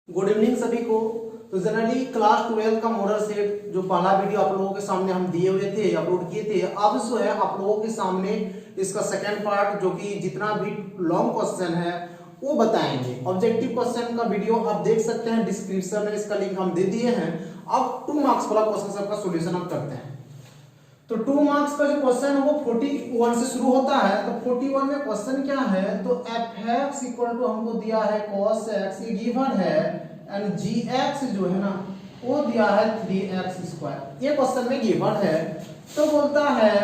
Good evening सभी को। तो जनरली क्लास 12 का मॉडल सेट जो पहला वीडियो आप लोगों के सामने हम दिए हुए थे, अपलोड किए थे, अब जो है आप लोगों के सामने इसका सेकंड पार्ट जो कि जितना भी लॉन्ग क्वेश्चन है वो बताएंगे। ऑब्जेक्टिव क्वेश्चन का वीडियो आप देख सकते हैं, डिस्क्रिप्शन में इसका लिंक हम दे दिए हैं। अब 2 मार्क्स वाला क्वेश्चन सबका सोल्यूशन हम करते हैं। तो 2 मार्क्स का जो क्वेश्चन है वो 41 से शुरू होता है। तो 41 में क्वेश्चन क्या है, तो fx इक्वल टू हमको दिया है cos x, ये गिवन है, एंड gx जो है ना वो दिया है 3x स्क्वायर, ये क्वेश्चन में गिवन है। तो बोलता है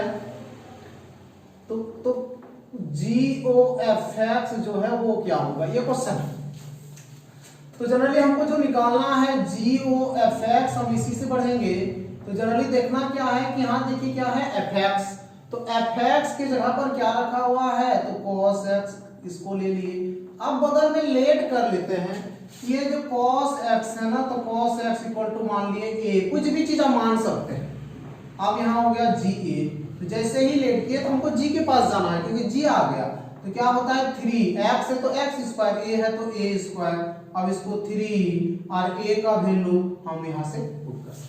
तो gofx जो है वो क्या होगा, ये क्वेश्चन है। तो जनरली हमको जो निकालना है gofx, हम इसी से बढ़ेंगे। तो जनरली देखना क्या है कि यहाँ देखिए क्या है fx, तो fx की जगह पर क्या रखा हुआ है, तो cos x, इसको ले लिए। अब बगल में लेट कर लेते हैं, ये जो cos x है ना, तो cos x इक्वल टू मान लिए a, कुछ भी चीज आप मान सकते हैं। अब यहाँ हो गया g a, तो जैसे ही लेट किए तो हमको g के पास जाना है क्योंकि g आ गया। तो क्या होता है 3x है तो x स्क्वायर, a है तो a स्क्वायर। अब इसको 3 और a का वैल्यू हम यहाँ से पुट कर सकते हैं।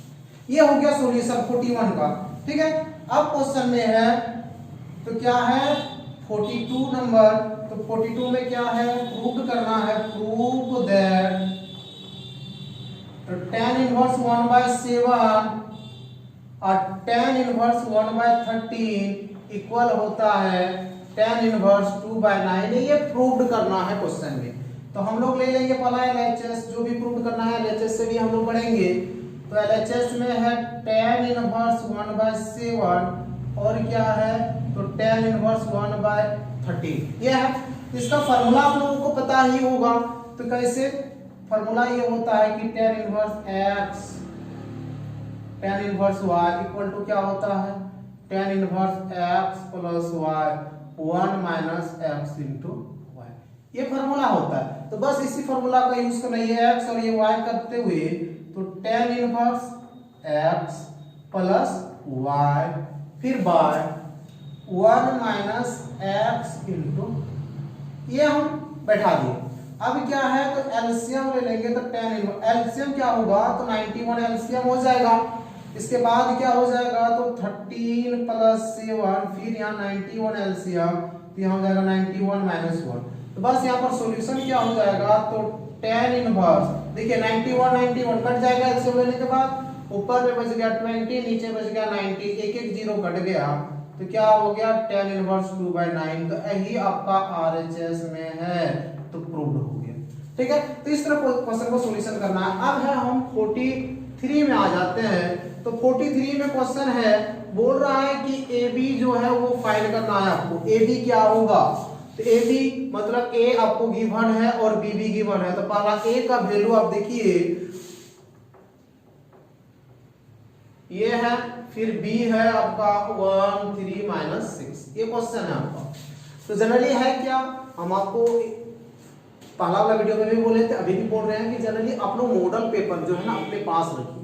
ये हो गया सॉल्यूशन 41 का। ठीक है, अब क्वेश्चन में है तो क्या है 42 नंबर। तो 42 में क्या है, प्रूव करना है, प्रूव दैट तो tan इनवर्स 1/7 और tan इनवर्स 1/13 इक्वल होता है tan इनवर्स 2/9। ये प्रूव करना है क्वेश्चन में। तो हम लोग ले लेंगे पहला LHS, जो भी प्रूव करना है LHS से भी हम लोग पढ़ेंगे। तो LHS में है tan इनवर्स 1/7 और क्या है, तो tan इनवर्स 1/13 ये है। इसका फार्मूला आप लोगों को पता ही होगा। तो कैसे फार्मूला ये होता है कि tan inverse x tan inverse y equal to क्या होता है, tan inverse x plus y 1 - x into y, ये फार्मूला होता है। तो बस इसी फार्मूला का यूज करना, ये x और ये y करते हुए, तो tan inverse x plus y फिर बाय 1 - x इंटू, ये हम बैठा दिए। अब क्या है, तो एलसीएम ले लेंगे। तो tan इनवर्स एलसीएम क्या होगा, तो 91 एलसीएम हो जाएगा। इसके बाद क्या हो जाएगा, तो 13 + 7 फिर यहाँ 91 एलसीएम, तो यहाँ हो जाएगा 91 - 1। तो बस यहाँ पर सॉल्यूशन क्या हो जाएगा, तो tan इनवर्स देखिए 91 कट जाएगा एलसीएम लेने के बाद, ऊपर में बच गया 20, नीचे बच गया 90, एक जीरो कट गया। तो क्या हो गया, tan इनवर्स 2/9। तो यही आपका RHS में है, तो प्रूव्ड हो गया। ठीक है, तो इस तरह क्वेश्चन को सॉल्यूशन करना है। अब है हम 43 में आ जाते हैं। तो 43 में क्वेश्चन है, बोल रहा है कि AB जो है वो फाइंड करना है आपको। AB क्या होगा, तो AB मतलब A आपको गिवन है और B भी गिवन है। तो पहला A का वैल्यू आप देखिए ये है, फिर B है आपका 1 3 - 6, ये क्वेश्चन है आपका। तो जनरली है क्या, हम आपको पहला वाला वीडियो में भी बोले थे, अभी भी बोल रहे हैं कि जनरली आप लोग मॉडल पेपर जो है ना अपने पास रखिए।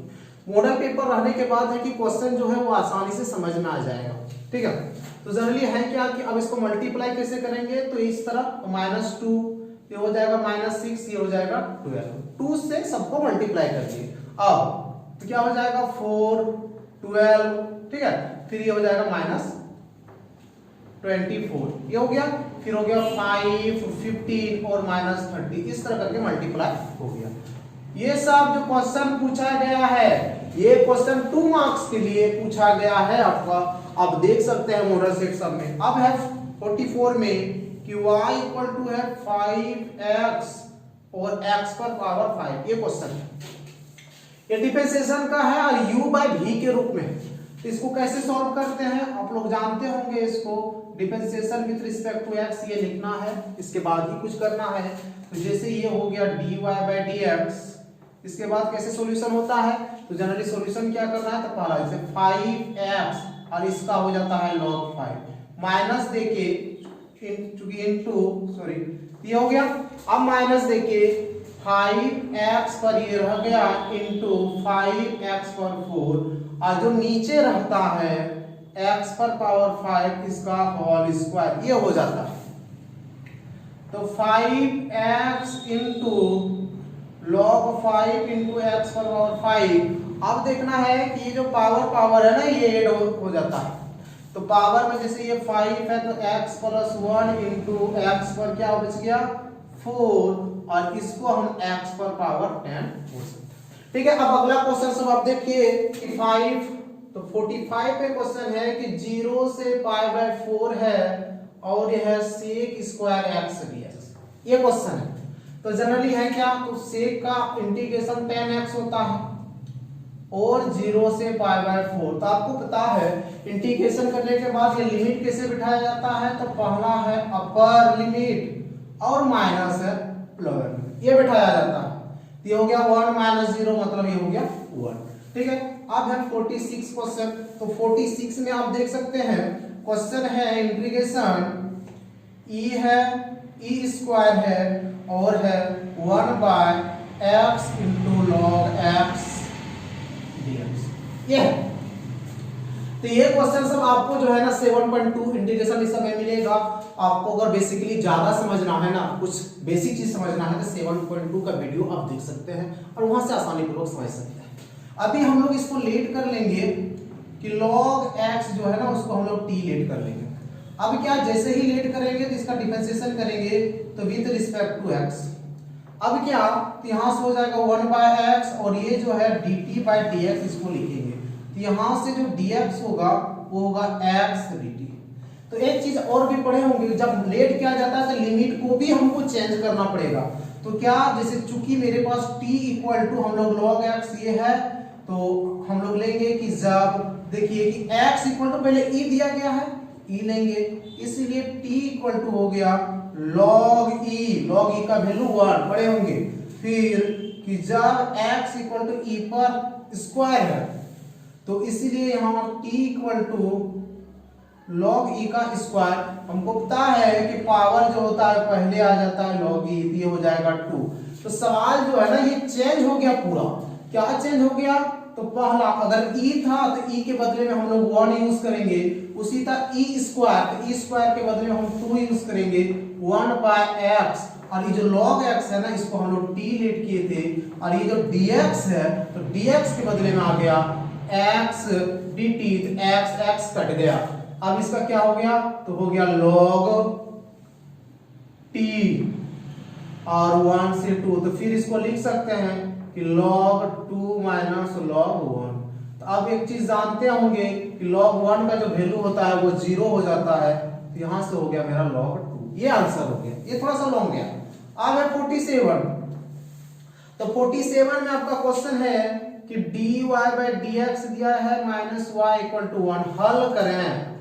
मॉडल पेपर रहने के बाद है कि क्वेश्चन जो है वो आसानी से समझ में आ जाएगा। ठीक है, तो जनरली है क्या कि अब इसको मल्टीप्लाई कैसे करेंगे, तो इस तरह -2 ये हो जाएगा -6, ये हो जाएगा 12, 2 से सबको मल्टीप्लाई कर दिए। अब तो क्या हो जाएगा 4 12, ठीक है, फिर ये हो जाएगा -24, ये हो गया। फिर हो गया 5 15 और -30, इस तरह करके मल्टीप्लाई हो गया। ये सब जो क्वेश्चन पूछा गया है, ये क्वेश्चन 2 मार्क्स के लिए पूछा गया है आपका। आप देख सकते हैं मॉडल सेट सब में। अब है 44 में कि y इक्वल टू है 5x और x पर पावर 5, ये क्वेश्चन है। ये डिफरेंशिएशन का है और u/v के रूप में। तो इसको कैसे सॉल्व करते हैं आप लोग जानते होंगे। इसको differentiation with respect to x ये लिखना है, इसके बाद ही कुछ करना है। तो जैसे ये हो गया dy/dx, इसके बाद कैसे सॉल्यूशन होता है, तो जनरली सॉल्यूशन क्या करना है, तो पहला जैसे 5x और इसका हो जाता है log 5 माइनस देके चूंकि इनटू सॉरी ये हो गया। अब माइनस देके 5x पर ये रह गया इनटू 5x पर 4, और जो नीचे रहता है x पर पावर 5 इसका होल स्क्वायर, ये हो जाता है। तो 5x into log 5 into x power 5। अब देखना है कि ये जो पावर है ना ये ऐड हो जाता है। तो पावर में जैसे ये 5 है तो x प्लस 1 इंटू एक्स पर क्या बच गया 4, और इसको हम x पर पावर 10 बोल सकते हैं। ठीक है, अब अगला क्वेश्चन सब आप देखिए कि 5 तो 45 पे क्वेश्चन है कि 0 से पाई बाय 4 है और यह है sec स्क्वायर x ds, ये क्वेश्चन है। तो जनरली है क्या, तो sec का इंटीग्रेशन 10x होता है और 0 से पाई बाय 4। तो आपको पता है इंटीग्रेशन करने के बाद ये लिमिट कैसे बिठाया जाता है, तो पहला है अपर लिमिट और माइनस है लोअर लिमिट, ये बिठाया जाता है। ये हो गया 1 माइनस 0 मतलब ये हो गया 1। ठीक है, अब है 46 क्वेश्चन। तो 46 में आप देख सकते हैं क्वेश्चन है इंटीग्रेशन e है e स्क्वायर है और है 1 by x into log x dx, ये है। तो ये क्वेश्चन सब आपको जो है ना 7.2 इंटीग्रेशन इस समय मिलेगा। आपको अगर बेसिकली ज्यादा समझना है ना, कुछ बेसिक चीज समझना है तो 7.2 का वीडियो आप देख सकते हैं और वहां से आसानी पूर्वक समझ सकते हैं। अभी हम लोग इसको लेट कर लेंगे कि log x जो है ना उसको हम लोग t लेट कर लेंगे। अब क्या, जैसे ही लेट करेंगे तो इसका डिफरेंशिएशन करेंगे तो विद रिस्पेक्ट टू x। अब क्या, तो यहां से हो जाएगा 1 बाय x और ये जो है dt बाय dx इसको लिखेंगे। तो यहां से जो dx होगा वो होगा x dt। तो एक चीज और भी पढ़े होंगे, जब लेट किया जाता है तो लिमिट को भी हमको चेंज करना पड़ेगा। तो क्या, जैसे चूंकि मेरे पास t इक्वल टू हम लोग log x ये है, तो हम लोग लेंगे कि जब देखिए कि x इक्वल टू पहले e दिया गया है e लेंगे, इसलिए t इक्वल टू हो गया log e का वैल्यू 1 पढ़े होंगे। फिर कि जब x इक्वल टू e पर स्क्वायर है तो इसीलिए यहां t equal to log e का स्क्वायर। हमको पता है कि पावर जो होता है पहले आ जाता है log e, ये हो जाएगा 2। तो सवाल जो है ना ये चेंज हो गया पूरा। क्या चेंज हो गया, तो पहला अगर e था तो e के बदले में हम लोग 1 यूज करेंगे, उसी तरह e स्क्वायर, तो e स्क्वायर के बदले में हम 2 यूज करेंगे 1 बाय x, और ये जो log x है ना इसको हम लोग t लेट किए थे, और ये जो dx है तो dx के बदले में आ गया x dt, तो x कट गया। अब इसका क्या हो गया, तो हो गया log t और 1 से 2, तो फिर इसको लिख सकते हैं कि log 2 माइनस log 1। तो अब एक चीज जानते होंगे कि log 1 का जो वैल्यू होता है वो 0 हो जाता है, तो यहां से हो गया मेरा log 2, ये आंसर हो गया। ये थोड़ा सा लॉन्ग गया। अब है 47। तो 47 में आपका क्वेश्चन है कि dy बाय dx दिया है माइनस y इक्वल टू 1, हल करें।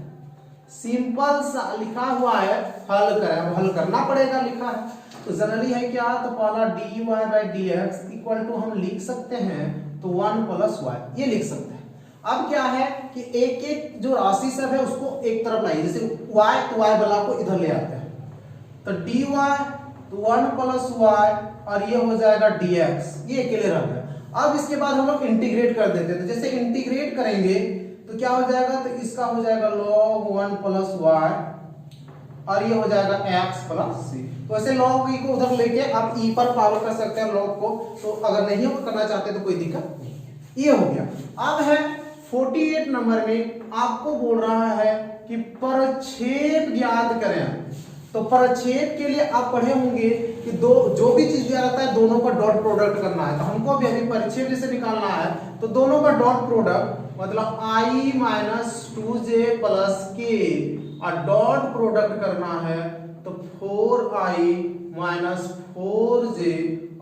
सिंपल सा लिखा हुआ है, हल करें। अब हल करना पड़ेगा, लिखा है तो जनरली है क्या, तो पहला dy by dx equal to हम लिख सकते हैं तो 1 प्लस y, ये लिख सकते हैं। अब क्या है कि एक एक जो राशि सब है उसको एक तरफ लाइए, जैसे y तो y वाला को इधर ले आते हैं, तो dy तो 1 प्लस y और ये हो जाएगा dx, ये अकेले रह गया। अब इसके बाद हम लोग इंटीग्रेट कर देते हैं, तो जैसे इंटीग्रेट करेंगे तो क्या हो जाएगा, तो इसका हो जाएगा log 1 प्लस y और ये हो जाएगा x प्लस c। तो ऐसे log e को उधर लेके आप e पर पावर कर सकते हैं log को, तो अगर नहीं करना चाहते तो कोई दिक्कत नहीं है। ये हो गया। अब है 48 नंबर में आपको बोल रहा है कि प्रक्षेप ज्ञात करें। तो प्रक्षेप के लिए आप पढ़े होंगे कि दो जो भी चीज दिया रहता है दोनों का डॉट प्रोडक्ट करना है। तो हमको अभी प्रक्षेप जैसे निकालना है तो दोनों का डॉट प्रोडक्ट मतलब i minus 2j plus k और डॉट प्रोडक्ट करना है तो 4i माइनस 4j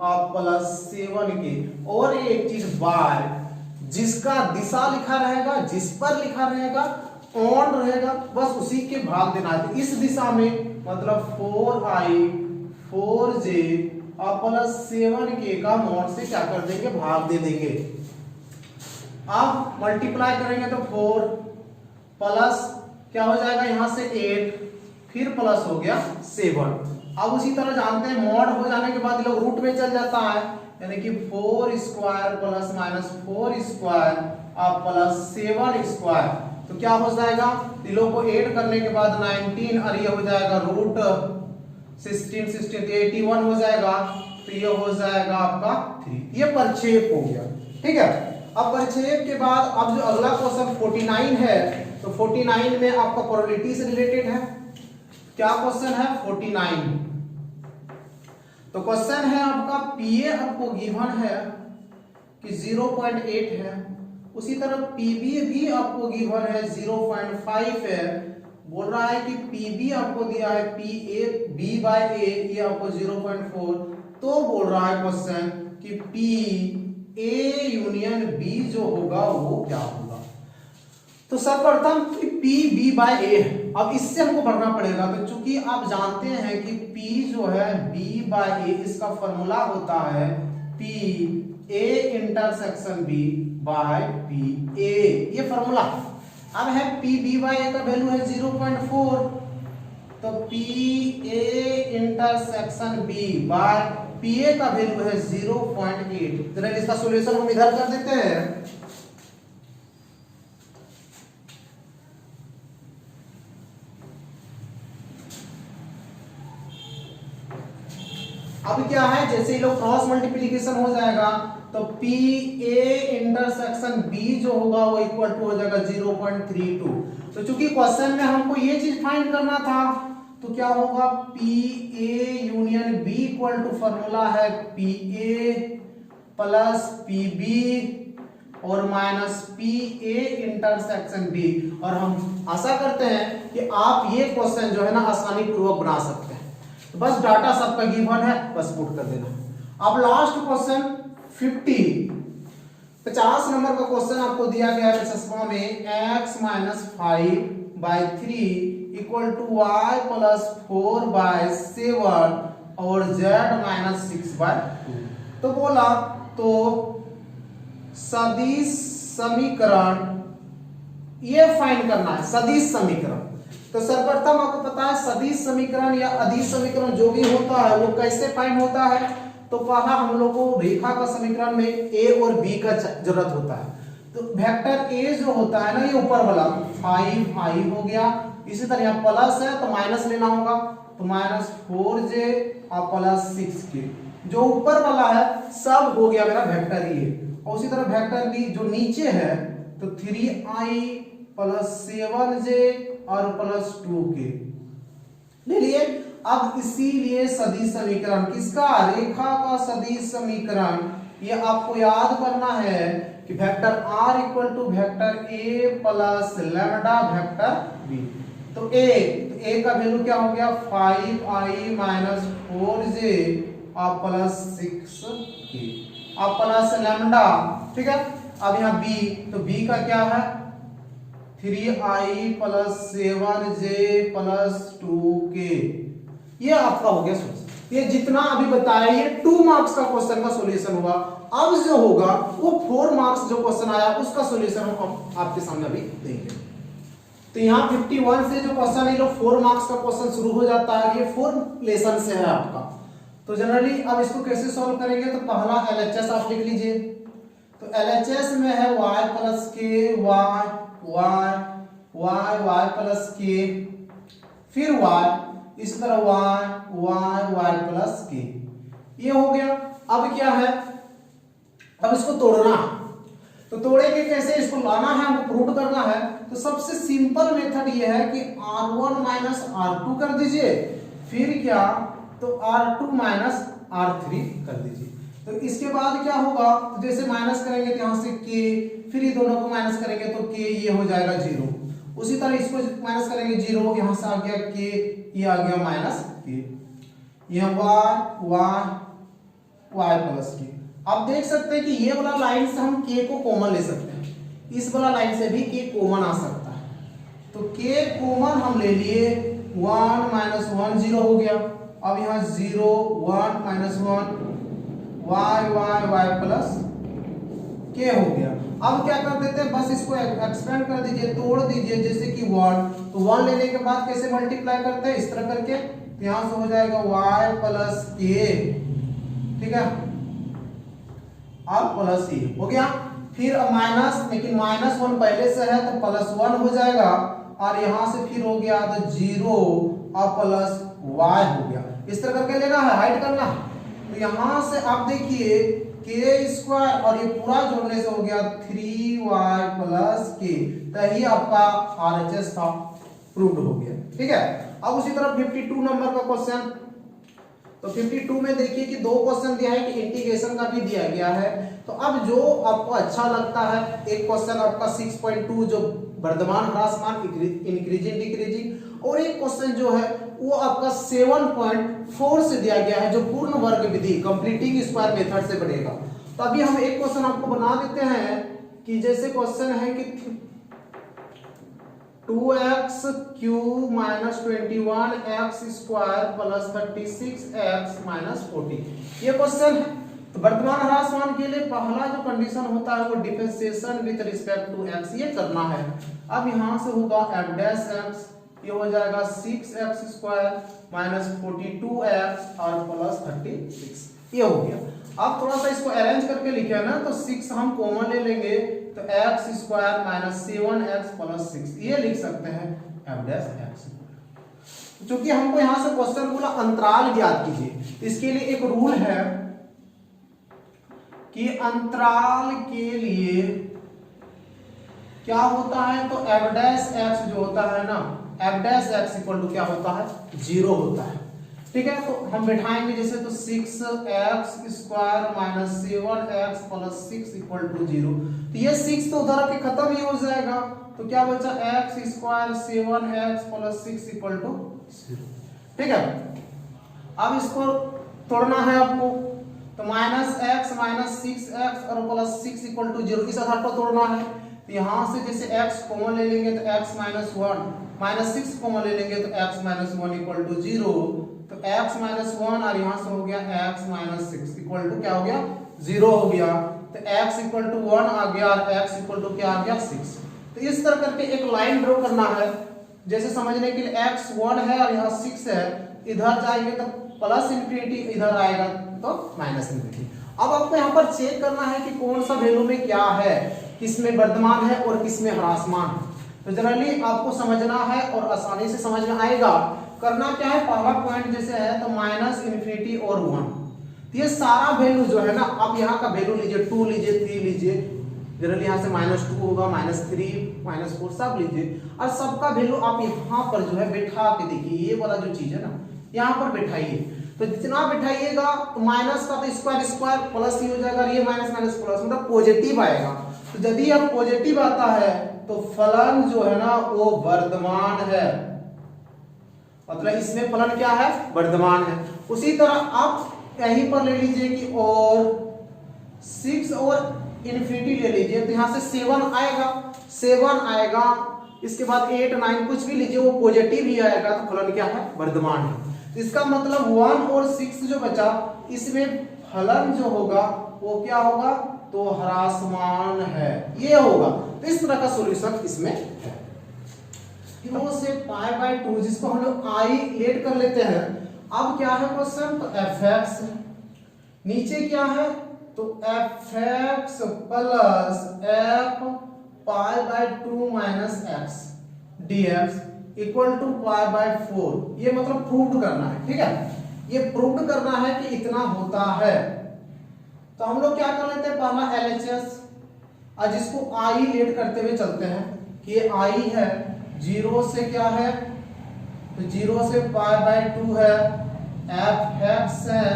और प्लस 7k। और एक चीज बाय, जिसका दिशा लिखा रहेगा, जिस पर लिखा रहेगा ऑन रहेगा, बस उसी के भाग देना है। तो इस दिशा में मतलब 4i 4j और प्लस 7k का मॉड से क्या कर देंगे, भाग दे देंगे। अब मल्टीप्लाई करेंगे तो 4 प्लस क्या हो जाएगा यहां से 8, फिर प्लस हो गया 7। अब उसी तरह जानते हैं मॉड हो जाने के बाद लोग रूट में चल जाता है, यानी कि 4 स्क्वायर प्लस माइनस 4 स्क्वायर और प्लस 7 स्क्वायर। तो क्या हो जाएगा, तीनों को ऐड करने के बाद 19 और ये हो जाएगा रूट 16 81 हो जाएगा। तो ये हो जाएगा आपका 3। ये परिक्षेप हो गया, ठीक है। अब परिक्षेप के बाद अब जो अगला क्वेश्चन 49 है, तो 49 में आपका प्रोबेबिलिटी से रिलेटेड है। क्या क्वेश्चन है 49? तो क्वेश्चन है आपका पीए आपको गिवन है कि 0.8 है, उसी तरह पीबी भी आपको गिवन है 0.5 है। बोल रहा है कि पीबी आपको दिया है पीए बी बाय ए, ये आपको 0.4। तो बोल रहा है क्वेश्चन कि पी ए यूनियन बी जो होगा वो क्या होगा। तो सर्वप्रथम कि पी बी बाय ए, अब इससे हमको भरना पड़ेगा। तो चूंकि आप जानते हैं कि पी जो है बी बाय ए, इसका फॉर्मूला होता है P A intersection B by P A, ये फॉर्मूला। अब है पी बी बाय ए का वैल्यू है 0.4, तो P A intersection B by P A का वैल्यू है 0.8। जरा इसका सॉल्यूशन हम इधर कर देते हैं। अब क्या है, जैसे ही लोग क्रॉस मल्टीप्लिकेशन हो जाएगा तो पी ए इंटरसेक्शन बी जो होगा वो इक्वल टू हो जाएगा 0.32। तो चूंकि क्वेश्चन में हमको ये चीज फाइंड करना था, तो क्या होगा P A union B equal to formula है P A plus P B और minus P A intersection B. और हम आशा करते हैं कि आप ये क्वेश्चन जो है ना आसानी पूर्वक बना सकते हैं। तो बस डाटा सबका गिवन है, बस पुट कर देना। अब लास्ट क्वेश्चन 50 नंबर का क्वेश्चन आपको दिया गया है चश्मा में x minus 5/3 equal to y plus 4/7 और z माइनस 6/2। तो बोला तो सदिश समीकरण ये फाइंड करना है, सदिश समीकरण। तो सर्वप्रथम आपको पता है सदिश समीकरण या अदिश समीकरण जो भी होता है वो कैसे फाइंड होता है। तो पहला हम लोग को रेखा का समीकरण में ए और बी का जरूरत होता है। तो वेक्टर ए जो होता है ना, ये ऊपर वाला 5i हो गया। इसी तरह यहाँ प्लस है तो माइनस लेना होगा, तो माइनस 4j और प्लस 6k। जो ऊपर वाला है सब हो गया मेरा वेक्टर ए, और उसी तरह वेक्टर बी जो नीचे है तो 3i प्लस 7j और प्लस 2k ले लिए। अब इसीलिए सदिश समीकरण किसका, रेखा का सदिश समीकरण, ये आपको याद करना है कि vector r equal to vector a plus lambda vector b। तो a का वैल्यू क्या हो गया 5i माइनस 4j और प्लस 6k और प्लस लैम्डा, ठीक है। अब यहाँ b, तो b का क्या है 3i plus 7j plus 2k। ये आपका हो गया सोल्यूशन। ये जितना अभी बताया ये 2 मार्क्स का क्वेश्चन का सॉल्यूशन हुआ। अब जो होगा वो 4 मार्क्स जो क्वेश्चन आया उसका सॉल्यूशन हम आपके सामने अभी देंगे। तो यहाँ 51 से जो क्वेश्चन है 4 मार्क्स का क्वेश्चन शुरू हो जाता है। ये 4 लेसन से है आपका। तो जनरली अब इसको कैसे सॉल्व करेंगे, तो पहला LHS आप लिख लीजिए। तो LHS में है y plus k y plus k, फिर y, इस तरह y प्लस k, ये हो गया। अब क्या है, अब इसको तोड़ना। तो तोड़ेंगे कैसे, इसको लाना है हमको प्रूव करना है। तो सबसे सिंपल मेथड ये है कि r1 माइनस r2 कर दीजिए, फिर क्या तो r2 माइनस r3 कर दीजिए। तो इसके बाद क्या होगा, तो जैसे माइनस करेंगे तो यहाँ से k, फिर ये दोनों को माइनस करेंगे तो k ये हो जाएगा 0। उसी तरह इसको माइनस करेंगे 0, यहाँ से आ गया k, ये आ गया माइनस k, यह y प्लस k। आप देख सकते हैं कि ये वाला लाइन से हम k को कॉमन ले सकते हैं, इस वाला लाइन से भी k कॉमन आ सकता है। तो k कॉमन हम ले लिए, 1 माइनस 1 0 हो गया। अब यहाँ 0 1 माइनस 1 y प्लस k हो गया। अब क्या कर देते हैं, बस इसको एक्सपेंड कर दीजिए, तोड़ दीजिए। जैसे कि 1, तो 1 लेने के बाद कैसे मल्टीप्लाई करते हैं, इस तरह करके। तो यहां से हो जाएगा y प्लस k, ठीक है, अब प्लस e हो गया। फिर माइनस, लेकिन माइनस 1 पहले से है तो प्लस 1 हो जाएगा, और यहां से फिर हो गया तो 0 और प्लस y हो गया। इस तरह करके लेना है, हाइड करना है। तो यहां से आप देखिए के स्क्वायर और ये पूरा जोड़ने से हो गया 3y प्लस के, तो ये आपका RHS था, प्रूव्ड हो गया। ठीक है, अब उसी तरह 52 नंबर का क्वेश्चन। तो 52 में देखिए कि दो क्वेश्चन दिया है कि इंटीग्रेशन का भी दिया गया है। तो अब जो आपको अच्छा लगता है, एक क्वेश्चन आपका 6.2 जो वर्धमान ह्रासमान इंक्रीजिंग डिक्रीजिंग, और एक क्वेश्चन जो है वो आपका 7.4 से दिया गया है जो पूर्ण वर्ग विधि कंप्लीटिंग स्क्वायर मेथड से बनेगा। तो अभी हम एक क्वेश्चन आपको बना देते हैं कि जैसे क्वेश्चन है कि 2x cube minus 21x square plus 36x minus 40, ये क्वेश्चन है। तो वर्तमान ह्रासमान के लिए पहला जो कंडीशन होता है वो differentiation with respect to x, ये करना है। अब यहां से होगा f डैश x, ये हो जाएगा 6x स्क्वायर माइनस 42x और प्लस 36, ये हो गया। अब थोड़ा सा इसको अरेंज करके लिखे ना, तो 6 हम कॉमन ले लेंगे तो x square minus 7x plus 6, ये लिख सकते हैं f डैश x। क्योंकि हमको यहां से क्वेश्चन बोला अंतराल ज्ञात कीजिए, इसके लिए एक रूल है कि अंतराल के लिए क्या होता है, तो f डैश x जो होता है ना, f dash x equal to क्या होता है, 0 होता है। ठीक है, तो हम बैठाएंगे जैसे, तो 6x square minus 7x plus 6 equal to 0, तो ये 6 तो उधर के खत्म ही हो जाएगा, तो क्या बचा x square 7x plus 6 equal to 0। ठीक है, अब इसको तोड़ना है आपको, तो माइनस x माइनस 6x और प्लस 6 इक्वल टू 0, इस आधार पर तोड़ना है। तो यहां से जैसे x कॉमन ले लेंगे तो x माइनस 1, माइनस 6 कॉमन ले लेंगे तो x माइनस 1 इक्वल टू 0, तो x माइनस 1 और यहां से हो गया x माइनस 6 इक्वल टू क्या हो गया, 0 हो गया। तो x इक्वल टू 1 आ गया और x इक्वल टू क्या आ गया, 6। तो इस तरह करके एक लाइन ड्रॉ करना है, जैसे समझने के लिए x 1 है और यहाँ 6 है, इधर जाएंगे तो प्लस इंफिनिटी, इधर आएगा तो माइनस इंफिनिटी। अब आपको यहाँ पर चेक करना है कि कौन सा वैल्यू में क्या है, किसमें वर्धमान है और किसमें ह्रासमान। तो जनरली आपको समझना है और आसानी से समझ में आएगा। करना क्या है, पहला पॉइंट जैसे है तो माइनस इंफिनिटी और 1, तो ये सारा वैल्यू जो है ना, आप यहाँ का वैल्यू लीजिए, 2 लीजिए, 3 लीजिए, जनरली यहाँ से -2 होगा, -3 -4 सब लीजिए, और सबका वैल्यू आप यहाँ पर जो है बैठा के देखिए, ये वाला जो चीज है ना यहाँ पर बैठाइए। तो जितना बैठाइएगा तो माइनस का तो स्क्वायर स्क्वायर प्लस ही हो जाएगा, ये माइनस माइनस प्लस मतलब पॉजिटिव आएगा। तो यदि अब पॉजिटिव आता है तो फलन जो है ना वो वर्धमान है, मतलब इसमें फलन क्या है, वर्धमान है। उसी तरह आप यहीं पर ले लीजिए कि और 6 और इन्फिनिटी ले लीजिए, तो यहाँ से 7 आएगा, 7 आएगा, इसके बाद 8 9 कुछ भी लीजिए वो पॉजिटिव ही आएगा, तो फलन क्या है, वर्धमान है। इसका मतलब 1 और 6 जो बचा, इसमें फलन जो होगा वो क्या होगा, तो ह्रासमान है, ये होगा। तो इस तरह का सॉल्यूशन इसमें है। तो से π/2 जिसको हम लोग i लेट कर लेते हैं। अब क्या है क्वेश्चन, तो fx नीचे क्या है, तो fx plus f π/2 minus x dx equal to π/4, ये मतलब प्रूव करना है। ठीक है, ये प्रूव करना है कि इतना होता है। तो हम लोग क्या कर लेते हैं, पहला LHS, और जिसको i लेट करते हुए चलते हैं कि ये i है, 0 से क्या है, तो 0 से π/2 है, fx है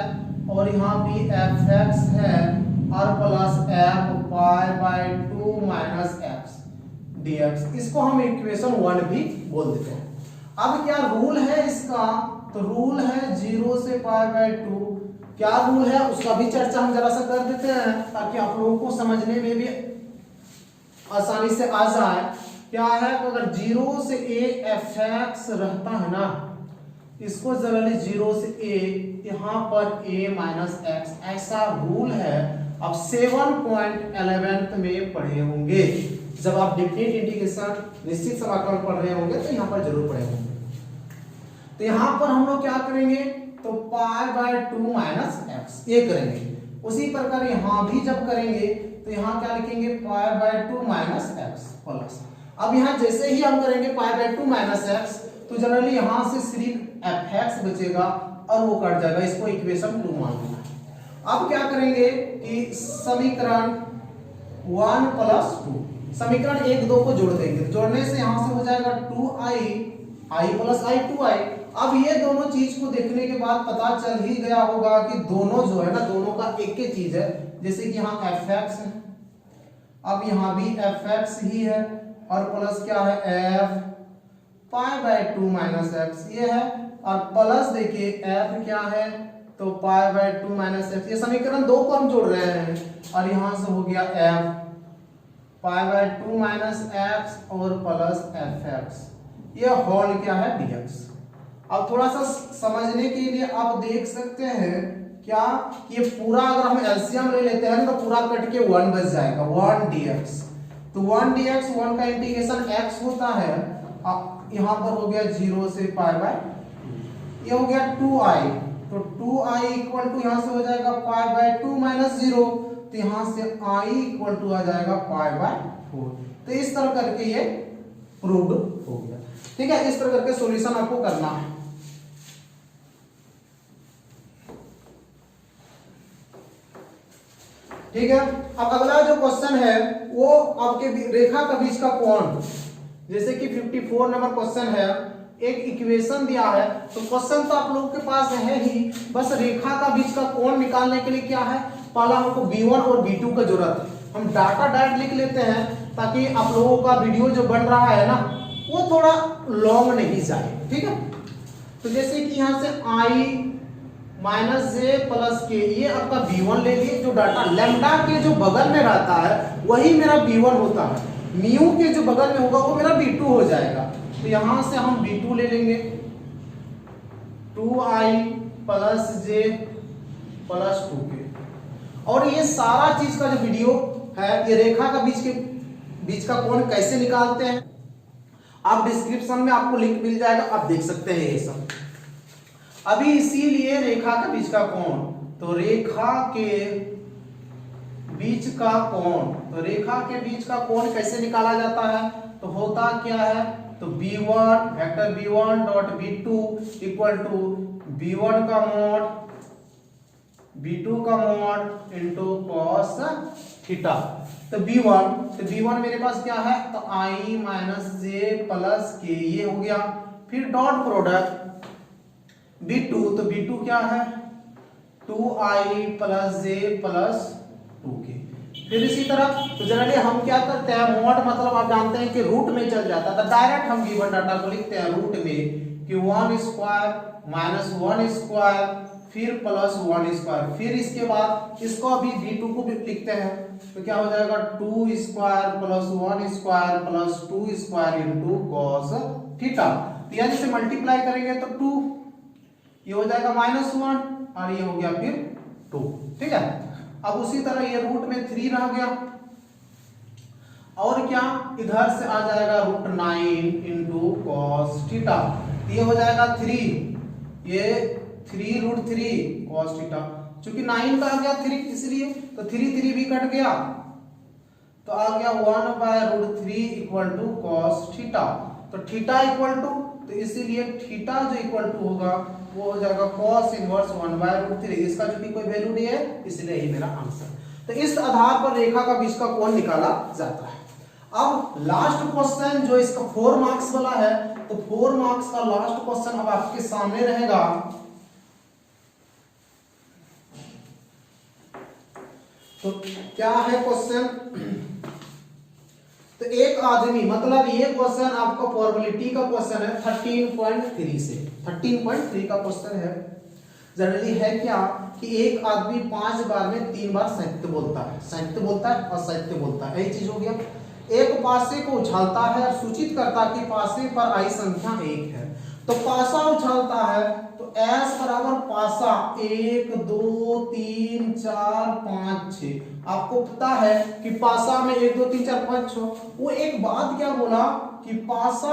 और यहाँ भी fx है और plus f π/2 minus x dx, इसको हम इक्वेशन 1 भी बोल देते हैं। अब क्या रूल है इसका, तो रूल है 0 से π/2, क्या रूल है उसका भी चर्चा हम जरा सा कर देते हैं ताकि आप लोगों को समझने में भी आसानी से आ जाए। क्या है, तो अगर 0 से a fx रहता है ना, इसको जनरली 0 से a, यहाँ पर a माइनस x, ऐसा रूल है। अब 7.11 में पढ़े होंगे, जब आप डेफिनेट इंटीग्रेशन निश्चित समाकलन पढ़ रहे होंगे तो यहाँ पर जरूर पढ़े होंगे। तो यहाँ पर हम लोग क्या करेंगे, तो π/2 माइनस x ये करेंगे। उसी प्रकार यहाँ भी जब करेंगे तो यहाँ क्या लिखेंगे, π/2 माइनस x प्लस। अब यहाँ जैसे ही हम करेंगे π/2 माइनस x, तो जनरली यहाँ से सिर्फ fx बचेगा और वो कट जाएगा, इसको इक्वेशन 2 मान लेना। अब क्या करेंगे कि समीकरण 1 + 2, समीकरण 1 2 को जोड़ देंगे। जोड़ने से यहां से हो जाएगा 2i + i 2i। अब ये दोनों चीज को देखने के बाद पता चल ही गया होगा कि दोनों जो है ना, दोनों का एक ही चीज है। जैसे कि यहाँ fx है, अब यहाँ भी fx ही है, और प्लस क्या है f π/2 - x ये है, और प्लस देखिए f क्या है तो π/2 - x। ये समीकरण 2 को हम जोड़ रहे हैं, और यहां से हो गया f π/2 - x और प्लस fx, ये होल क्या है dx। अब थोड़ा सा समझने के लिए आप देख सकते हैं क्या, ये पूरा अगर हम एलसीएम ले लेते हैं तो पूरा कट के 1 बच जाएगा, 1 dx। तो 1 dx 1 का इंटीग्रेशन x होता है, यहां पर हो गया 0 से π/2, ये हो गया 2i। तो 2i = यहां से हो जाएगा π/2 - 0, तो यहां से i = आ जाएगा π/4। तो इस तरह करके ये प्रूव्ड हो गया। ठीक है, इस तरह करके सॉल्यूशन आपको करना है। ठीक है, अब अगला जो क्वेश्चन है वो आपके रेखा का बीच का कोण, जैसे कि 54 नंबर क्वेश्चन है, एक इक्वेशन दिया है। तो क्वेश्चन तो आप लोगों के पास है ही, बस रेखा का बीच का कोण निकालने के लिए क्या है, पहला हमको b1 और b2 का जरूरत है। हम डाटा डायरेक्ट लिख लेते हैं ताकि आप लोगों का वीडियो जो बन रहा है ना वो थोड़ा लॉन्ग नहीं जाए। ठीक है, तो जैसे कि यहाँ से i - j + k, ये आपका b1 ले लिए। जो डाटा लैम्डा के जो बगल में रहता है वही मेरा b1 होता है, म्यू के जो बगल में होगा वो मेरा b2 हो जाएगा। तो यहां से हम b2 ले लेंगे, 2i + j + 2k। और ये सारा चीज का जो वीडियो है, ये रेखा का बीच का कोण कैसे निकालते हैं, आप डिस्क्रिप्शन में आपको लिंक मिल जाएगा, आप देख सकते हैं ये सब। अभी इसीलिए रेखा का बीच का कोण, तो रेखा के बीच का कोण, तो रेखा के बीच का कोण कैसे निकाला जाता है, तो होता क्या है, तो b1 vector b1 dot b2 = b1 का mod b2 का mod इनटू cos थीटा। तो b1 मेरे पास क्या है, तो i - j + k, ये हो गया। फिर डॉट प्रोडक्ट b2, तो b2 क्या है, 2i + j + 2k। फिर इसी तरह तो जनरली हम क्या करते हैं, मोड मतलब आप जानते हैं कि रूट में चल जाता है, तो डायरेक्ट हम गिवन डाटा को लिखते हैं रूट में कि 1² - 1², फिर +1²। फिर इसके बाद इसको अभी b2 को भी लिखते हैं, तो क्या हो जाएगा 2² + 1² + 2² इनटू cos थीटा। तो यहां जैसे मल्टीप्लाई करेंगे तो 2, ये हो जाएगा -1, और ये हो गया फिर 2। ठीक है, अब उसी तरह ये रूट में 3 रह गया, और क्या इधर से आ जाएगा √9 इनटू cos थीटा। ये हो जाएगा 3, ये 3√3 cos थीटा। चूंकि 9 का आ गया 3 इसलिए, तो 3 भी कट गया, तो आ गया 1/√3 = cos थीटा। तो थीटा इक्वल टू, तो इसीलिए थीटा जो इक्वल टू होगा वो हो जाएगा cos इनवर्स 1/√3। इसका चूंकि कोई वैल्यू नहीं है इसलिए यही मेरा आंसर। तो इस आधार पर रेखा का बीच का कोण निकाला जाता है। अब लास्ट क्वेश्चन जो इसका 4 मार्क्स वाला है, तो 4 मार्क्स का लास्ट क्वेश्चन अब आपके सामने रहेगा। तो क्या है क्वेश्चन, तो एक आदमी, मतलब ये क्वेश्चन आपका प्रोबेबिलिटी का क्वेश्चन है 13.3 से 13.3 का क्वेश्चन है। जनरली है क्या कि एक आदमी 5 बार में 3 बार साहित्य बोलता है, साहित्य बोलता है और साहित्य बोलता है, यही चीज हो गया। एक पासे को उछालता है और सूचित करता है कि पासे पर आई संख्या 1 है। तो पासा उछालता है तो S बराबर पासा 1 2 3 4 5 6। आपको पता है कि पासा में 1 2 3 4 5 6। वो एक बात क्या बोला कि पासा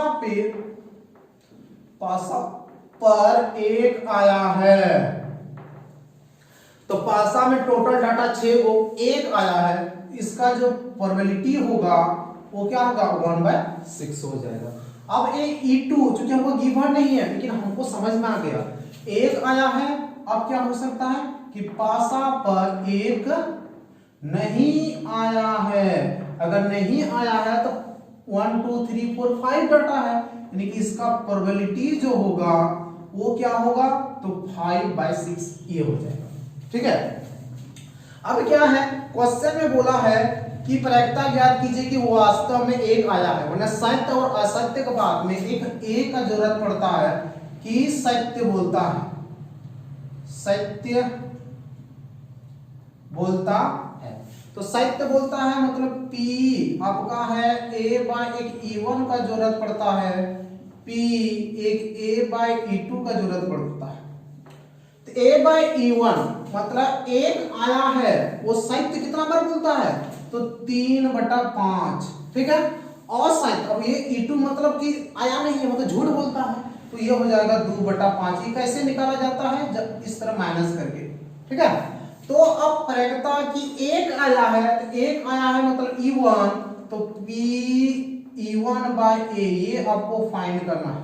पर 1 आया है, तो पासा में टोटल डाटा 6 को 1 आया है, इसका जो प्रोबेबिलिटी होगा वो क्या होगा 1/6 हो जाएगा। अब ये E2 चूंकि हमको गिवन नहीं है लेकिन हमको समझ में आ गया 1 आया है। अब क्या हो सकता है कि पासा पर एक नहीं आया है। अगर नहीं आया है तो 1 2 3 4 5 डाटा है, यानी कि इसका प्रोबेबिलिटी जो होगा वो क्या होगा, तो 5/6 ये हो जाएगा। ठीक है, अब क्या है, क्वेश्चन में बोला है कि प्रायिकता ज्ञात कीजिए कि वो वास्तव में एक आया है, वरना सत्य और असत्य के बाद में एक का जरूरत पड़ता है कि सत्य बोलता है, सत्य बोलता है। तो सत्य बोलता है मतलब P आपका है A/एक E1 का जरूरत पड़ता है, P एक A/E2 का जरूरत पड़ता है। तो A/E1 मतलब एक आया है, वो सत्य कितना बार बोलता है, तो 3/5। ठीक है, असत्य अब ये E2 मतलब कि आया नहीं है, मतलब झूठ बोलता है, तो ये हो जाएगा 2/5। ये कैसे निकाला जाता है, जब इस तरह माइनस करके। ठीक है, तो अब प्रायिकता की एक आया है, तो एक आया है मतलब E1, तो P E1/A ये आपको फाइंड करना है।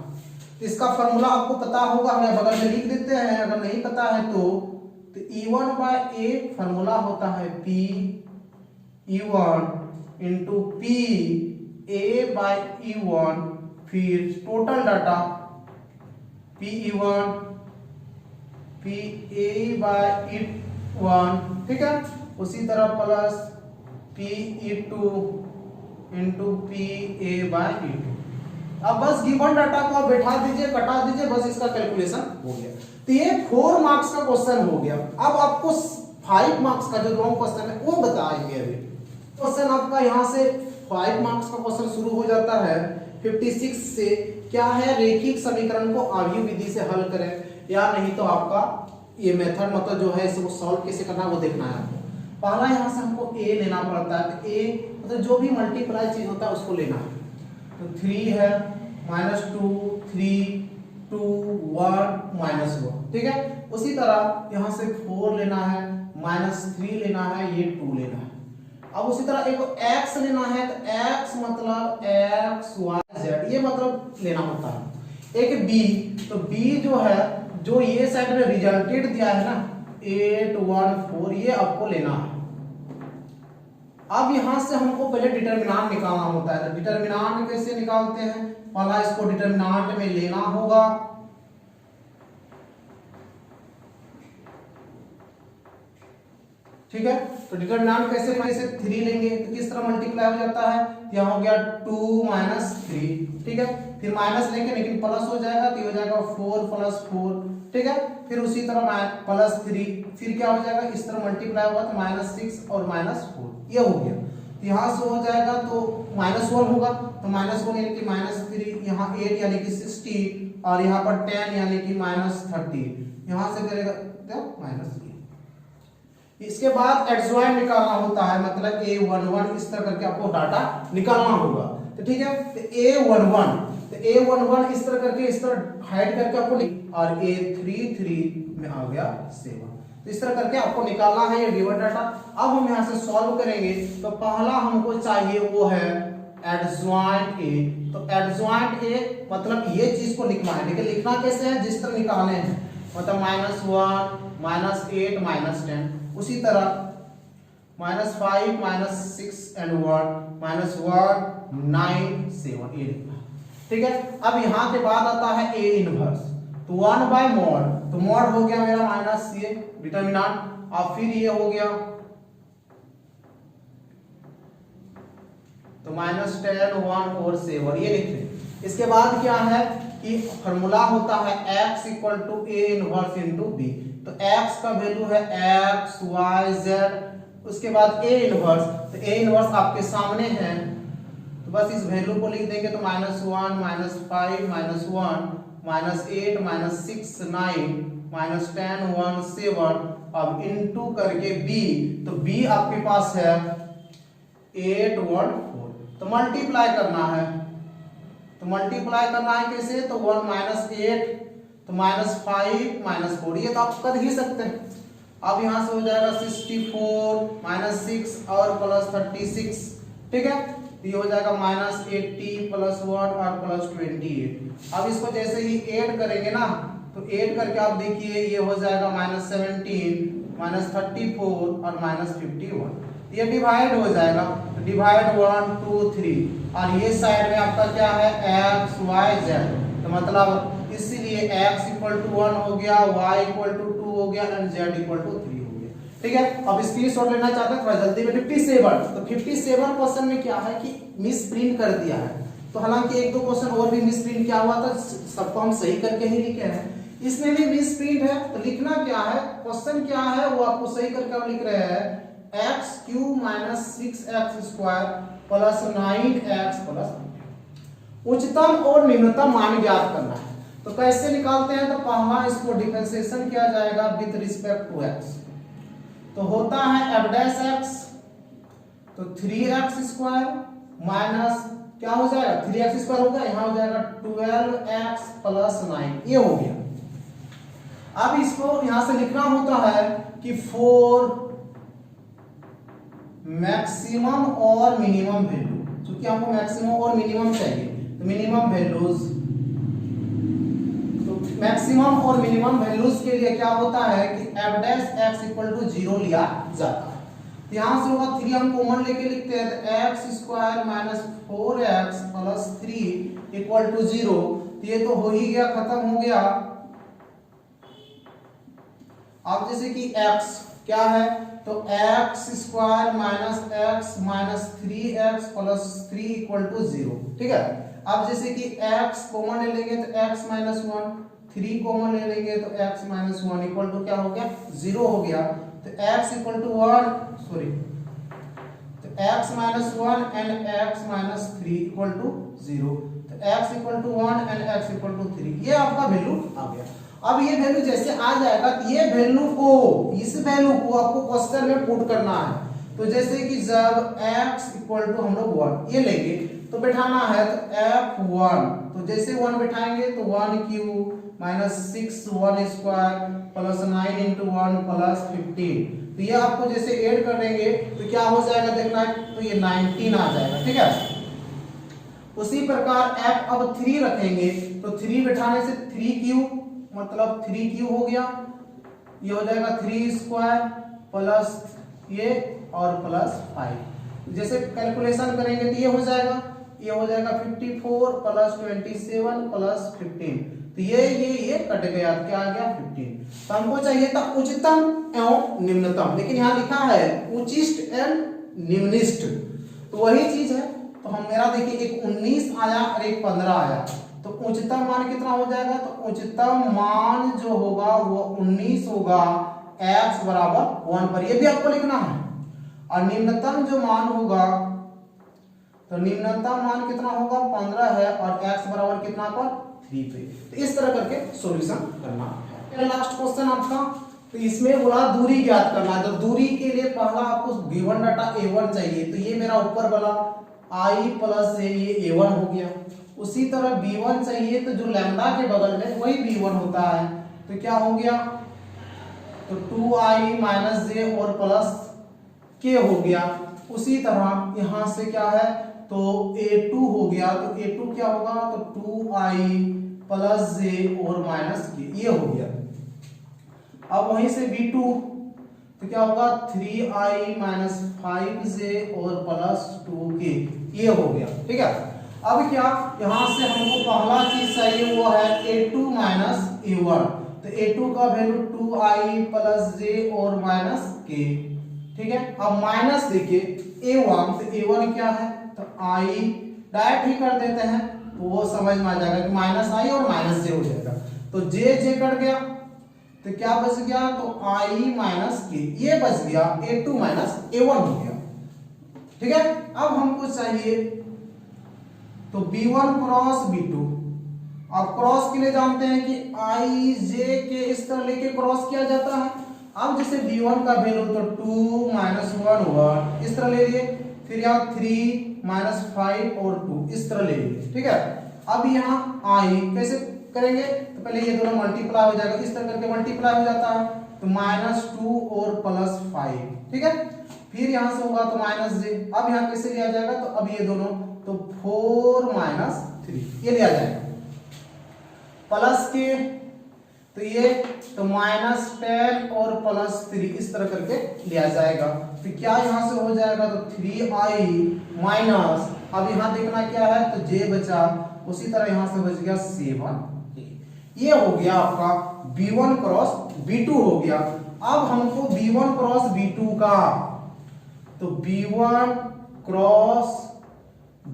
इसका फॉर्मूला आपको पता होगा, हमें बगल में लिख देते हैं, अगर नहीं पता है तो E1/A फॉर्मूला होता है P E1 into P A/E1, फिर total data P E1 P A/E1, ठीक है, उसी तरह plus P E2 into P A/E2। अब बस गिवन डाटा को आप बैठा दीजिए, कटा दीजिए, बस इसका कैलकुलेशन हो गया। तो ये 4 मार्क्स का क्वेश्चन हो गया। अब आपको 5 मार्क्स का जो लॉन्ग क्वेश्चन है वो बताएंगे। अभी क्वेश्चन आपका यहाँ से 5 मार्क्स का क्वेश्चन शुरू हो जाता है 56 से। क्या है, रेखिक समीकरण को आव्यूह विधि से हल करें, या नहीं तो आपका ये मेथड मतलब जो है इसको सॉल्व कैसे करना है वो देखना है आपको। पहला यहाँ से हमको ए लेना पड़ता है, तो ए मतलब जो भी मल्टीप्लाई चीज होता है उसको लेना है। तो 3 है -2 3 2 1 -1, ठीक है। उसी तरह यहाँ से 4 लेना है, -3 लेना है, ये 2 लेना है। अब उसी तरह एक x लेना है, तो x मतलब x y z ये मतलब लेना होता है। एक b, तो b जो है, जो ये साइड में रिजल्टेड दिया है ना 8 1 4, ये आपको लेना है। अब यहां से हमको पहले डिटरमिनेंट निकालना होता है। तो डिटरमिनेंट कैसे निकालते हैं, पहला इसको डिटरमिनेंट में लेना होगा, ठीक है। तो डिटरमिनेंट कैसे लेंगे, इसे 3 लेंगे तो किस तरह मल्टीप्लाई हो जाता है, यहाँ हो गया 2 - 3, ठीक है। फिर माइनस लेंगे लेकिन प्लस हो जाएगा, तो हो जाएगा 4 + 4, ठीक है। फिर उसी तरह +3, फिर क्या हो जाएगा, इस तरह मल्टीप्लाई होगा तो -6 और -4 ये हो गया। तो यहाँ से हो जाएगा तो -1 होगा, तो -1 यानी कि -3, यहाँ 8 यानी कि 60, और यहाँ पर 10 यानी कि -30, यहाँ से करेगा तो -3। इसके बाद एडजॉइंट निकालना होता है, मतलब A11 इस तरह करके आपको डाटा निकालना होगा। तो ठीक है, तो A11 इस तरह करके इस तरह हाइड करके आपको, और A33 में आ गया 7। तो इस तरह करके आपको निकालना है ये गिवन डाटा। अब हम यहाँ से सॉल्व करेंगे, तो पहला हमको चाहिए वो है एडजॉइंट A। तो एडजॉइंट A मतलब ये चीज को लिखना है, लेकिन लिखना कैसे है, जिस तरह निकालने हैं, मतलब -1 -8 -10, उसी तरह -5 -6 and 1 -1 9 7 ये लिखना है, ठीक है। अब यहाँ के बाद आता है A इनवर्स, तो 1/mod, तो mod हो गया मेरा माइनस ये डिटरमिनेंट, अब फिर ये हो गया तो -10 1 और 7 ये लिखे। इसके बाद क्या है कि फॉर्मूला होता है x = A इनवर्स × B। तो x का वैल्यू है x y z, उसके बाद A इनवर्स, तो A इनवर्स आपके सामने है, तो बस इस वैल्यू को लिख देंगे, तो -1 -5 -1 -8 -6 9 -10 1 7, अब इनटू करके B, तो B आपके पास है 8 1 4, तो मल्टीप्लाई करना है। तो मल्टीप्लाई करना है कैसे, तो 1 -8 तो -5 -4 ये तो आप कर ही सकते हैं। अब यहां से हो जाएगा 64 -6 और +36, ठीक है। ये हो जाएगा -80 +1 और +28। अब इसको जैसे ही ऐड करेंगे ना, तो ऐड करके आप देखिए ये हो जाएगा -17 -34 और -51। ये डिवाइड हो जाएगा, तो डिवाइड 1 2 3 और ये साइड में आपका क्या है x y z, तो मतलब इसीलिए x = 1 हो गया, y = 2 हो गया एंड z = 3 हो गया। ठीक है, अब स्क्रीनशॉट लेना चाहते हैं थोड़ा जल्दी में। 57, तो 57 क्वेश्चन में क्या है कि मिस प्रिंट कर दिया है, तो हालांकि एक दो क्वेश्चन और भी मिस प्रिंट किया हुआ था, सबको हम सही करके ही लिखे हैं। इसमें भी मिस प्रिंट है, तो लिखना क्या है, क्वेश्चन क्या है वो आपको सही करके हम लिख रहे हैं x³ - 6x² + 9x + उच्चतम और निम्नतम मान ज्ञात करना है। तो कैसे निकालते हैं, तो पहला इसको डिफरेंशिएशन किया जाएगा विद रिस्पेक्ट टू x, तो होता है f' तो 3x² माइनस क्या हो जाएगा 3x² होगा, यहां हो जाएगा 12x + 9, ये हो गया। अब इसको यहां से लिखना होता है कि 4 मैक्सिमम और मिनिमम वैल्यू, क्योंकि हमको मैक्सिमम और मिनिमम चाहिए, तो मिनिमम वैल्यूज, तो मैक्सिमम और मिनिमम वैल्यूज के लिए क्या होता है कि f' = 0 लिया जाता है। तो यहां से होगा 3 हम कॉमन लेके लिखते हैं, तो x² - 4x + 3 = 0, तो ये तो हो ही गया, खत्म हो गया। अब जैसे कि x क्या है, तो x² - x - 3x + 3 = 0। ठीक है, अब जैसे कि x कॉमन ले लेंगे तो x - 1, 3 कॉमन ले लेंगे तो x - 1 इक्वल टू क्या हो गया 0 हो गया। तो x = 1 सॉरी तो x - 1 and x - 3 = 0, तो x = 1 and x = 3, ये आपका वैल्यू आ गया। अब ये वैल्यू जैसे आ जाएगा तो ये वैल्यू को, इस वैल्यू को आपको क्वेश्चन में पुट करना है। तो जैसे कि जब x = हम लोग 1 ये लेंगे तो बैठाना है, तो f1, तो जैसे 1 बैठाएंगे तो 1³ - 6 1² + 9 × 1 + 15, तो ये आपको जैसे ऐड कर देंगे तो क्या हो जाएगा देखना है, तो ये 19 आ जाएगा। ठीक है, उसी प्रकार f अब 3 रखेंगे तो 3 बैठाने से 3³ मतलब 3³ हो गया, ये हो जाएगा 3² प्लस ये और प्लस 5, जैसे कैलकुलेशन करेंगे तो ये हो जाएगा 54 + 27 + 15, तो ये कट गया, क्या आ गया 15। तो हमको चाहिए था उच्चतम एवं निम्नतम, लेकिन यहाँ लिखा है उच्चिष्ट एवं निम्निष्ट, तो वही चीज है। तो हम मेरा देखिए एक 19 आया और एक 15 आया, तो उच्चतम मान कितना हो जाएगा, तो उच्चतम मान जो होगा वो 19 होगा x = 1 पर, ये भी आपको लिखना है। और निम्नतम जो मान होगा, तो निम्नतम मान कितना होगा 15 है और x बराबर कितना पर 3 पे। तो इस तरह करके सॉल्यूशन करना है। लास्ट क्वेश्चन आपका, तो इसमें बोला दूरी ज्ञात करना है, तो दूरी के लिए पहला आपको गिवन डाटा a1 चाहिए, तो ये मेरा ऊपर वाला i + j ये a1 हो गया। उसी तरह b1 चाहिए, तो जो लैम्डा के बगल में वही b1 होता है, तो क्या हो गया, तो 2i - j और प्लस k हो गया। उसी तरह यहां से क्या है, तो a2 हो गया, तो a2 क्या होगा, तो 2i + j और - k, ये हो गया। अब वहीं से b2 तो क्या होगा 3i - 5j और प्लस 2k, ये हो गया। ठीक है, अब क्या यहां से हमको पहला चीज चाहिए वो है a2 - a1, तो a2 का वैल्यू 2i + j और - k। ठीक है, अब माइनस देखिए a1, तो a1 क्या है, तो i डायरेक्ट ही कर देते हैं तो वो समझ में आ जाएगा कि -i और -j हो जाएगा, तो j कट गया तो क्या बच गया, तो i - k, ये बच गया a2 - a1 हो गया। ठीक है, अब हमको चाहिए तो b1 क्रॉस b2, अब क्रॉस के लिए जानते हैं कि i j के इस तरह लेके क्रॉस किया जाता है। अब जैसे b1 का वैल्यू तो 2 - 1 हुआ, इस तरह ले लिए, फिर यहाँ 3 - 5 और 2 इस तरह ले लिए। ठीक है, अब यहाँ i कैसे करेंगे, तो पहले ये दोनों मल्टीप्लाई हो जाएगा, इस तरह करके मल्टीप्लाई हो जाता है, तो -2 और +5। ठीक है, फिर यहां से होगा तो -j, अब यहाँ कैसे लिया जाएगा, तो अब ये दोनों तो 4 - 3 ये लिया जाएगा, प्लस के तो ये तो -10 और +3 इस तरह करके लिया जाएगा। तो क्या यहां से हो जाएगा, तो 3i माइनस, अब यहां देखना क्या है, तो j बचा, उसी तरह यहां से बच गया 7a। ये हो गया आपका b1 क्रॉस b2 हो गया। अब हमको b1 क्रॉस b2 का, तो b1 क्रॉस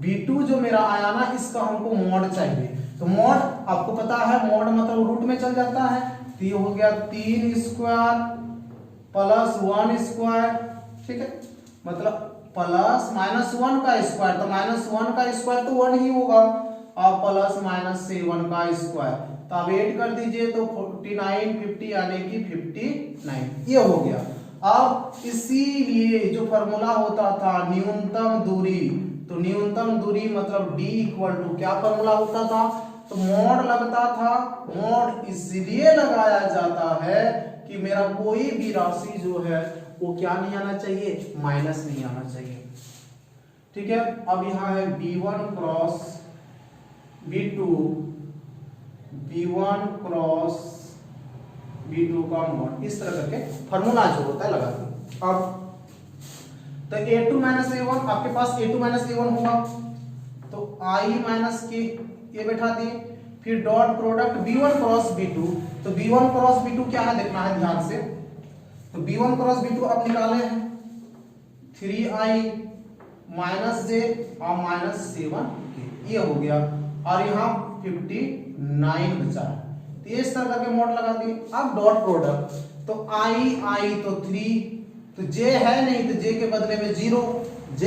b2 जो मेरा आया ना, इसका हमको मॉड चाहिए। तो मॉड आपको पता है, मॉड मतलब रूट में चल जाता है। तो ये हो गया 3 स्क्वायर प्लस 1 स्क्वायर, ठीक है, मतलब प्लस -1 का स्क्वायर, तो -1 का स्क्वायर तो 1 ही होगा, और प्लस -7 का स्क्वायर, तो आप ऐड कर दीजिए तो 49 50 यानी कि 59, ये हो गया। अब इसीलिए जो फॉर्मूला होता था न्यूनतम दूरी, तो न्यूनतम दूरी मतलब d इक्वल टू क्या फॉर्मूला होता था, तो मॉड लगता था। मॉड इसलिए लगाया जाता है कि मेरा कोई भी राशि जो है वो क्या नहीं आना चाहिए, माइनस नहीं आना चाहिए, ठीक है। अब यहां है b1 cross b2, b1 cross b2 का मॉड, इस तरह करके फॉर्मूला जो होता है लगा दो। अब तो a2 माइनस a1, आपके पास a2 माइनस a1 होगा, तो i माइनस के ये बैठा दिए, फिर dot product b1 cross b2, तो b1 क्रॉस b2 क्या है देखना है ध्यान से, तो b1 क्रॉस b2 अब निकाले हैं 3i माइनस j और -7k, ये हो गया, और यहाँ 59 बचा है, तो ये इस तरह करके मॉड लगा दिए। अब डॉट प्रोडक्ट, तो i तो 3, तो j है नहीं, तो j के बदले में 0, j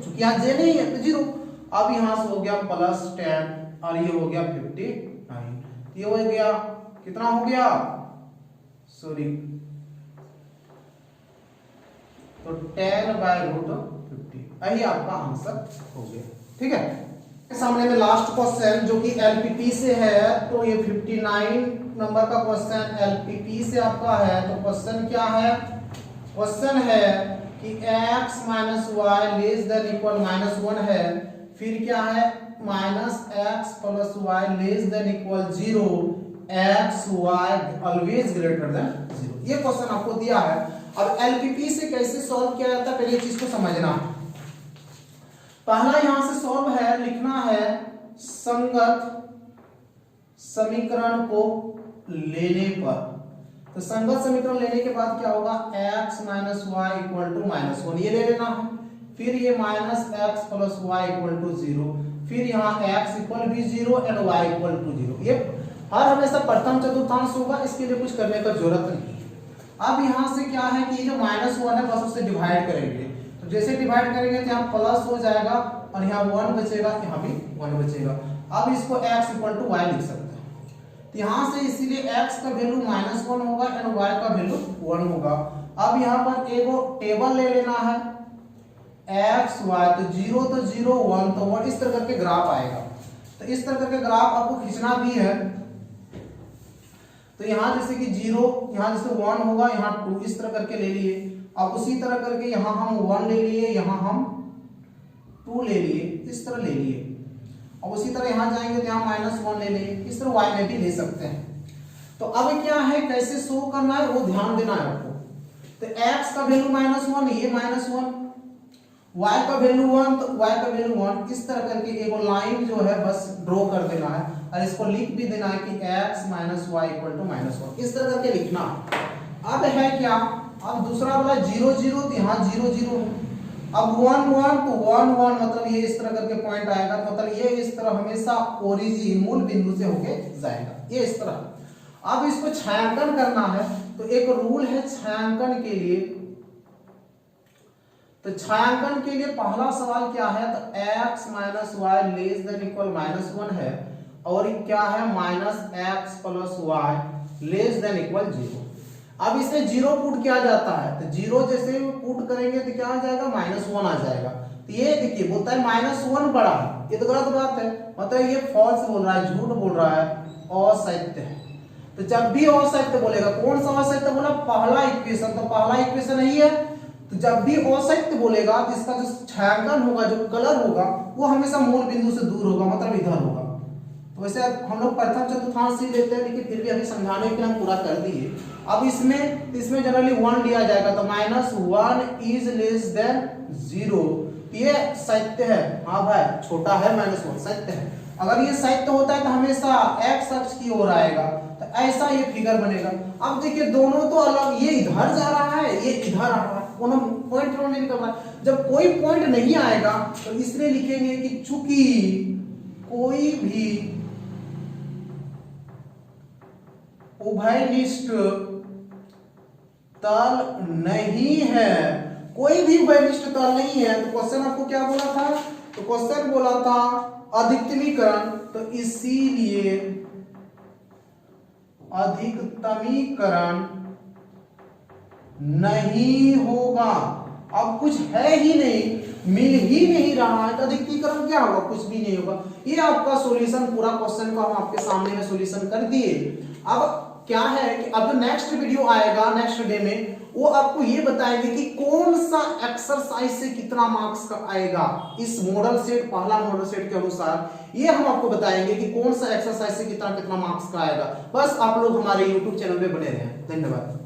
चूंकि यहाँ j नहीं है तो 0। अब यहां से हो गया +10 और ये हो गया 59, ये हो गया कितना हो गया, सॉरी, तो 10/√50, यही आपका आंसर हो गया, ठीक है। सामने में लास्ट क्वेश्चन जो कि एलपीपी से है, तो ये 59 नंबर का क्वेश्चन एलपीपी से आपका है। तो क्वेश्चन क्या है, क्वेश्चन है कि x minus Y less than equal -1 है, फिर क्या है -x plus Y less than equal 0, x y always greater than 0, ये क्वेश्चन आपको दिया है। अब एलपीपी से कैसे सॉल्व किया जाता है, पहले ये चीज को समझना। पहला यहां से सॉल्व है, लिखना है संगत समीकरण को लेने पर, तो संगत समीकरण लेने के बाद क्या होगा, x minus Y equal to -1, ये ले लेना है, फिर ये -x plus Y equal to 0, फिर यहाँ x इक्वल भी 0 एंड y इक्वल टू 0, ये हर हमेशा प्रथम चतुर्थांश होगा, इसके लिए कुछ करने का जरूरत नहीं। अब यहाँ से क्या है कि ये जो -1 है बस उससे डिवाइड करेंगे, तो जैसे डिवाइड करेंगे तो यहाँ प्लस हो जाएगा और यहाँ 1 बचेगा, यहाँ भी 1 बचेगा। अब इसको x इक्वल टू y लिख सकते हैं, तो यहाँ से इसीलिए x का वैल्यू -1 होगा एंड y का वैल्यू 1 होगा। अब यहाँ पर एगो टेबल ले लेना है, x y, तो 0 तो 0 1 तो 1, इस तरह करके ग्राफ आएगा। तो इस तरह करके ग्राफ आपको खींचना भी है, तो यहाँ जैसे कि 0, यहाँ जैसे 1 होगा, यहाँ 2, इस तरह करके ले लिए। अब उसी तरह करके यहाँ हम 1 ले लिए, यहाँ हम 2 ले लिए, इस तरह ले लिए। अब उसी तरह यहाँ जाएंगे तो यहाँ -1 ले लिए, इस तरह y में भी ले सकते हैं। तो अब क्या है, कैसे शो करना है वो ध्यान देना है आपको। तो x का वैल्यू -1, ये -1, y का वैल्यू 1, तो y का वैल्यू 1, इस तरह करके एक लाइन जो है बस ड्रॉ कर देना है और इसको लिख भी देना है कि x minus Y equal to -1, इस तरह करके लिखना। अब है क्या, अब दूसरा वाला 0 0, तो यहाँ 0 0, अब 1 1, तो 1 1 मतलब ये इस तरह करके पॉइंट आएगा, मतलब ये इस तरह हमेशा ओरिजिन मूल बिंदु से होके जाएगा, ये इस तरह। अब इसको छायांकन करना है, तो एक रूल है छायांकन के लिए। तो छायांकन के लिए पहला सवाल क्या है, तो x minus Y less than equal -1 है, और क्या है -x plus Y less than equal 0। अब इसमें 0 पुट किया जाता है, तो 0 जैसे पुट करेंगे तो क्या आ जाएगा, -1 आ जाएगा। तो ये देखिए बोलता है -1 बड़ा है, ये तो गलत बात है, मतलब ये फॉल्स बोल रहा है, झूठ बोल रहा है, असत्य है। तो जब भी असत्य बोलेगा, कौन सा असत्य बोला, पहला इक्वेशन, तो पहला इक्वेशन यही है। तो जब भी असत्य बोलेगा तो इसका जो छायांकन होगा, जो कलर होगा, वो हमेशा मूल बिंदु से दूर होगा, मतलब इधर होगा। वैसे हम लोग प्रथम चतुर्थांश ही लेते हैं, लेकिन फिर भी अभी समझाने के लिए हम पूरा कर दिए। अब इसमें जनरली 1 लिया जाएगा, तो -1 इज लेस देन 0, ये सत्य है। हाँ भाई, छोटा है -1 सत्य है। अगर ये सत्य होता है तो हमेशा x अक्ष की ओर आएगा, तो ऐसा ये फिगर बनेगा। अब देखिए दोनों तो अलग, ये इधर जा रहा है, ये इधर आ रहा है, कोनो पॉइंट नहीं निकल रहा है। जब कोई पॉइंट नहीं आएगा तो इसलिए लिखेंगे कि चूंकि कोई भी उभयनिष्ठ तल नहीं है, कोई भी उभयनिष्ठ तल नहीं है, तो क्वेश्चन आपको क्या बोला था? तो क्वेश्चन बोला था अधिकतमीकरण, तो इसीलिए अधिकतमीकरण नहीं होगा। अब कुछ है ही नहीं, मिल ही नहीं रहा है, तो अधिकतमीकरण क्या होगा? कुछ भी नहीं होगा। ये आपका सॉल्यूशन, पूरा क्वेश्चन का हम आपके सामने में सॉल्यूशन कर दिए। अब क्या है कि अब जो नेक्स्ट वीडियो आएगा नेक्स्ट डे में, वो आपको ये बताएंगे कि कौन सा एक्सरसाइज से कितना मार्क्स का आएगा इस मॉडल सेट, पहला मॉडल सेट के अनुसार। ये हम आपको बताएंगे कि कौन सा एक्सरसाइज से कितना कितना मार्क्स का आएगा। बस आप लोग हमारे YouTube चैनल पे बने रहें। धन्यवाद।